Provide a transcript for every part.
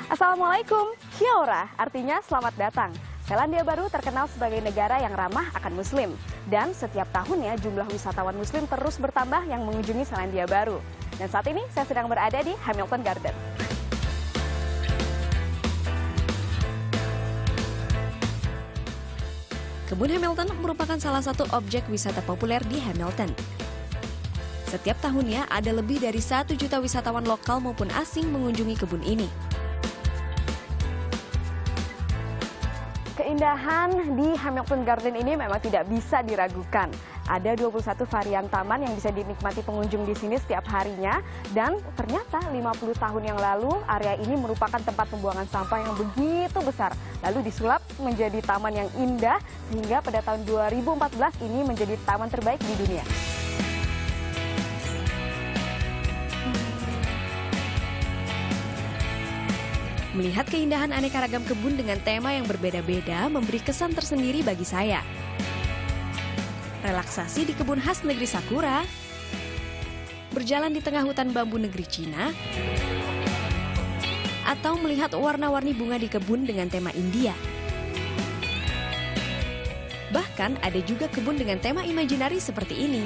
Assalamualaikum, Kia ora, artinya selamat datang. Selandia Baru terkenal sebagai negara yang ramah akan Muslim. Dan setiap tahunnya jumlah wisatawan Muslim terus bertambah yang mengunjungi Selandia Baru. Dan saat ini saya sedang berada di Hamilton Garden. Kebun Hamilton merupakan salah satu objek wisata populer di Hamilton. Setiap tahunnya ada lebih dari 1 juta wisatawan lokal maupun asing mengunjungi kebun ini. Keindahan di Hamilton Garden ini memang tidak bisa diragukan. Ada 21 varian taman yang bisa dinikmati pengunjung di sini setiap harinya. Dan ternyata 50 tahun yang lalu area ini merupakan tempat pembuangan sampah yang begitu besar. Lalu disulap menjadi taman yang indah sehingga pada tahun 2014 ini menjadi taman terbaik di dunia. Melihat keindahan aneka ragam kebun dengan tema yang berbeda-beda memberi kesan tersendiri bagi saya. Relaksasi di kebun khas negeri Sakura, berjalan di tengah hutan bambu negeri Cina, atau melihat warna-warni bunga di kebun dengan tema India. Bahkan ada juga kebun dengan tema imajinari seperti ini.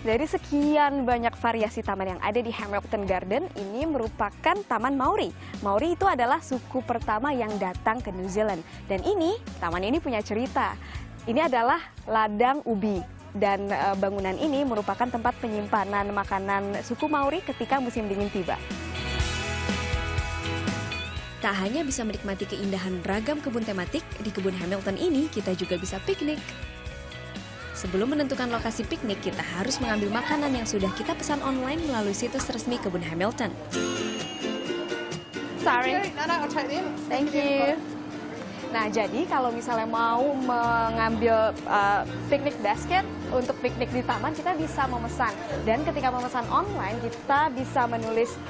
Dari sekian banyak variasi taman yang ada di Hamilton Garden, ini merupakan Taman Maori. Maori itu adalah suku pertama yang datang ke New Zealand. Dan taman ini punya cerita. Ini adalah ladang ubi. Dan bangunan ini merupakan tempat penyimpanan makanan suku Maori ketika musim dingin tiba. Tak hanya bisa menikmati keindahan ragam kebun tematik, di kebun Hamilton ini kita juga bisa piknik. Sebelum menentukan lokasi piknik, kita harus mengambil makanan yang sudah kita pesan online melalui situs resmi Kebun Hamilton. Sorry. No, I'll take them. Thank you. Nah, jadi kalau misalnya mau mengambil picnic basket untuk piknik di taman, kita bisa memesan. Dan ketika memesan online, kita bisa menulis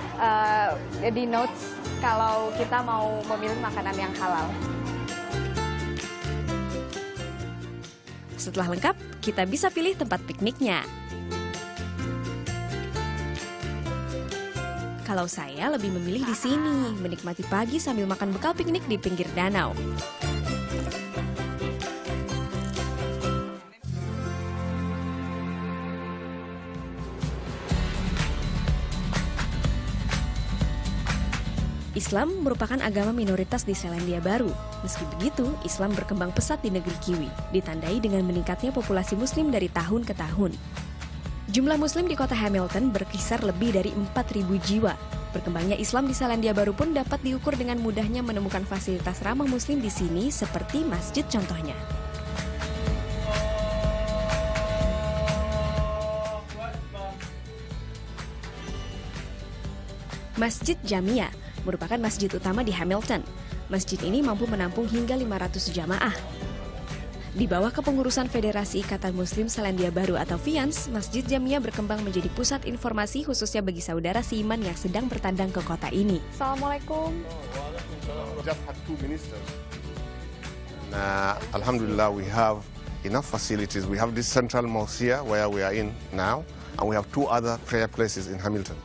di notes kalau kita mau memilih makanan yang halal. Setelah lengkap, kita bisa pilih tempat pikniknya. Kalau saya lebih memilih di sini, menikmati pagi sambil makan bekal piknik di pinggir danau. Islam merupakan agama minoritas di Selandia Baru. Meski begitu, Islam berkembang pesat di negeri Kiwi, ditandai dengan meningkatnya populasi Muslim dari tahun ke tahun. Jumlah Muslim di kota Hamilton berkisar lebih dari 4.000 jiwa. Berkembangnya Islam di Selandia Baru pun dapat diukur dengan mudahnya menemukan fasilitas ramah Muslim di sini, seperti masjid contohnya. Masjid Jamia merupakan masjid utama di Hamilton. Masjid ini mampu menampung hingga 500 jamaah. Di bawah kepengurusan Federasi Ikatan Muslim Selandia Baru atau FIANS, Masjid Jamia berkembang menjadi pusat informasi khususnya bagi saudara seiman yang sedang bertandang ke kota ini. Assalamualaikum. Just had 2 ministers. Alhamdulillah, we have enough facilities. We have this central mosque here where we are in now, and we have 2 other prayer places in Hamilton.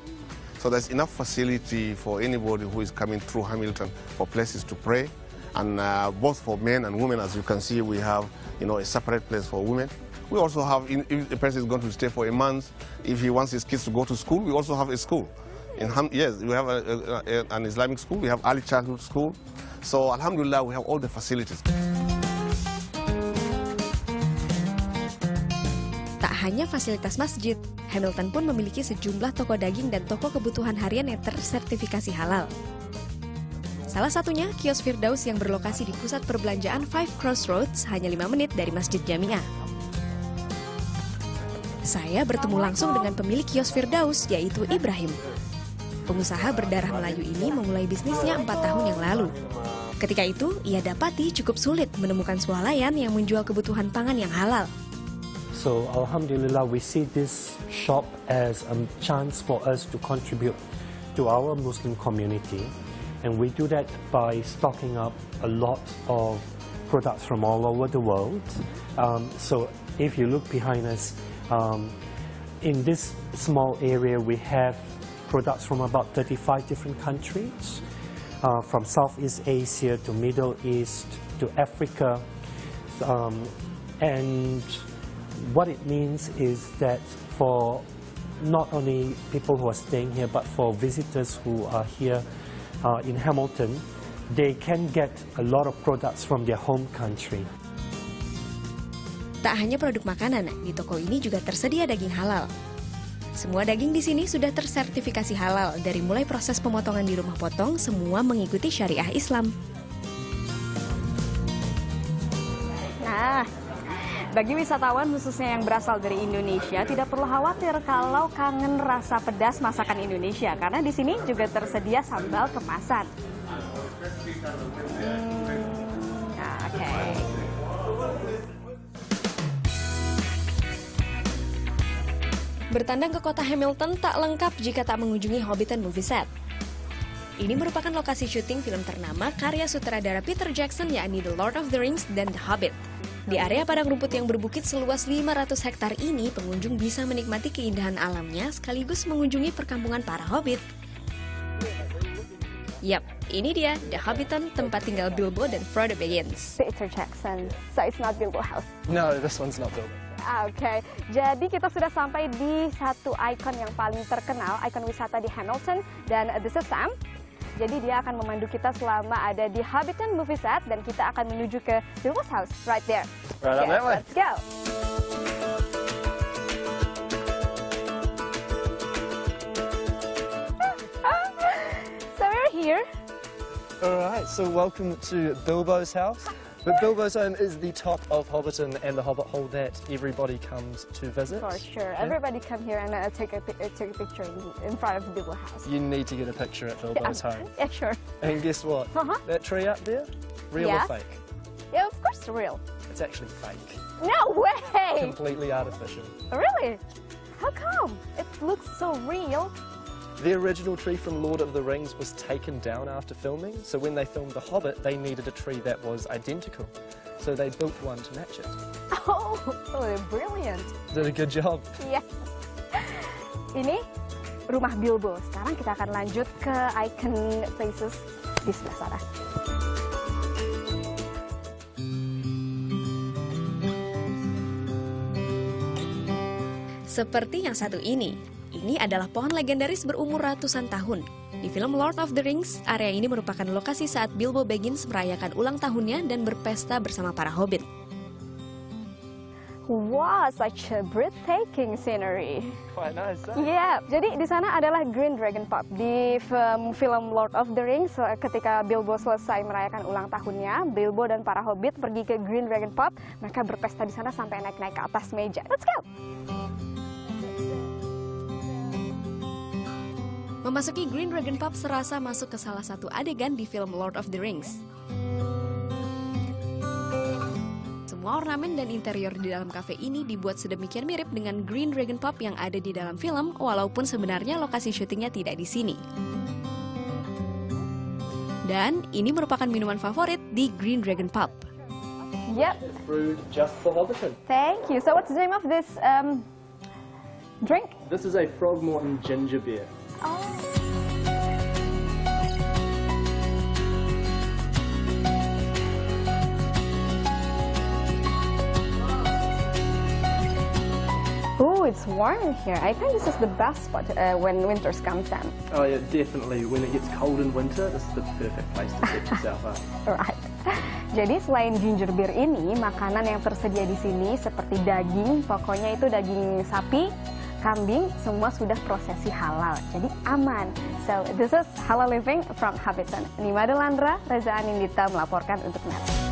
So there's enough facility for anybody who is coming through Hamilton for places to pray. And both for men and women, as you can see, we have a separate place for women. We also have, if a person is going to stay for a month, if he wants his kids to go to school, we also have a school. Yes, we have an Islamic school, we have early childhood school. So alhamdulillah, we have all the facilities. Tak hanya fasilitas masjid, Hamilton pun memiliki sejumlah toko daging dan toko kebutuhan harian yang tersertifikasi halal. Salah satunya kios Firdaus yang berlokasi di pusat perbelanjaan Five Crossroads, hanya 5 menit dari Masjid Jamia. Saya bertemu langsung dengan pemilik kios Firdaus, yaitu Ibrahim. Pengusaha berdarah Melayu ini memulai bisnisnya 4 tahun yang lalu. Ketika itu, ia dapati cukup sulit menemukan swalayan yang menjual kebutuhan pangan yang halal. So alhamdulillah, we see this shop as a chance for us to contribute to our Muslim community, and we do that by stocking up a lot of products from all over the world. So if you look behind us, in this small area we have products from about 35 different countries, from Southeast Asia to Middle East to Africa. And what it means is that for not only people who are staying here, but for visitors who are here in Hamilton, they can get a lot of products from their home country. Tak hanya produk makanan, di toko ini juga tersedia daging halal. Semua daging di sini sudah tersertifikasi halal, dari mulai proses pemotongan di rumah potong, semua mengikuti syariah Islam. Nah, bagi wisatawan khususnya yang berasal dari Indonesia, tidak perlu khawatir kalau kangen rasa pedas masakan Indonesia, karena di sini juga tersedia sambal kemasan. Oke. Bertandang ke kota Hamilton tak lengkap jika tak mengunjungi Hobbiton Movie Set. Ini merupakan lokasi syuting film ternama karya sutradara Peter Jackson, yakni The Lord of the Rings dan The Hobbit. Di area padang rumput yang berbukit seluas 500 hektar ini, pengunjung bisa menikmati keindahan alamnya sekaligus mengunjungi perkampungan para hobbit. Yap, ini dia The Hobbiton, tempat tinggal Bilbo dan Frodo Baggins. Peter Jackson, so it's not Bilbo House. No, this one's not Bilbo. Oke, jadi kita sudah sampai di satu ikon yang paling terkenal, ikon wisata di Hamilton, dan this is Sam. Jadi dia akan memandu kita selama ada di Hobbiton Movie Set, dan kita akan menuju ke Bilbo's house, right there. Right up that way. Let's go. So we're here. All right, so welcome to Bilbo's house. But Bilbo's home is the top of Hobbiton and the Hobbit Hole that everybody comes to visit. For sure. Everybody come here and take a picture in front of Bilbo's house. You need to get a picture at Bilbo's home. Yeah, sure. And guess what? That tree up there, real or fake? Yeah, of course real. It's actually fake. No way! Completely artificial. Really? How come? It looks so real. The original tree from Lord of the Rings was taken down after filming, so when they filmed The Hobbit, they needed a tree that was identical. So they built one to match it. Oh, brilliant. Did a good job. Yes. Ini rumah Bilbo. Sekarang kita akan lanjut ke icon places di sebelah sana. Seperti yang satu ini. Ini adalah pohon legendaris berumur ratusan tahun. Di film Lord of the Rings, area ini merupakan lokasi saat Bilbo Baggins merayakan ulang tahunnya dan berpesta bersama para hobbit. Wow, such a breathtaking scenery. Quite nice, huh? Yeah, jadi di sana adalah Green Dragon Pub. Di film Lord of the Rings, ketika Bilbo selesai merayakan ulang tahunnya, Bilbo dan para hobbit pergi ke Green Dragon Pub. Mereka berpesta di sana sampai naik-naik ke atas meja. Let's go! Memasuki Green Dragon Pub serasa masuk ke salah satu adegan di film Lord of the Rings. Semua ornamen dan interior di dalam kafe ini dibuat sedemikian mirip dengan Green Dragon Pub yang ada di dalam film, walaupun sebenarnya lokasi syutingnya tidak di sini. Dan ini merupakan minuman favorit di Green Dragon Pub. Yep. It's brewed just for Hobbiton. Thank you. So what's the name of this drink? This is a Frogmorton ginger beer. Oh. Oh, it's warm in here. I think this is the best spot when winters come, Sam. Oh yeah, definitely. When it gets cold in winter, this is the perfect place to set yourself up. Right. Jadi selain ginger beer ini, makanan yang tersedia di sini seperti daging, pokoknya itu daging sapi, kambing, semua sudah prosesi halal, jadi aman. So, this is Halal Living from Hobbiton. Nima Delandra, Reza Anindita melaporkan untuk NET.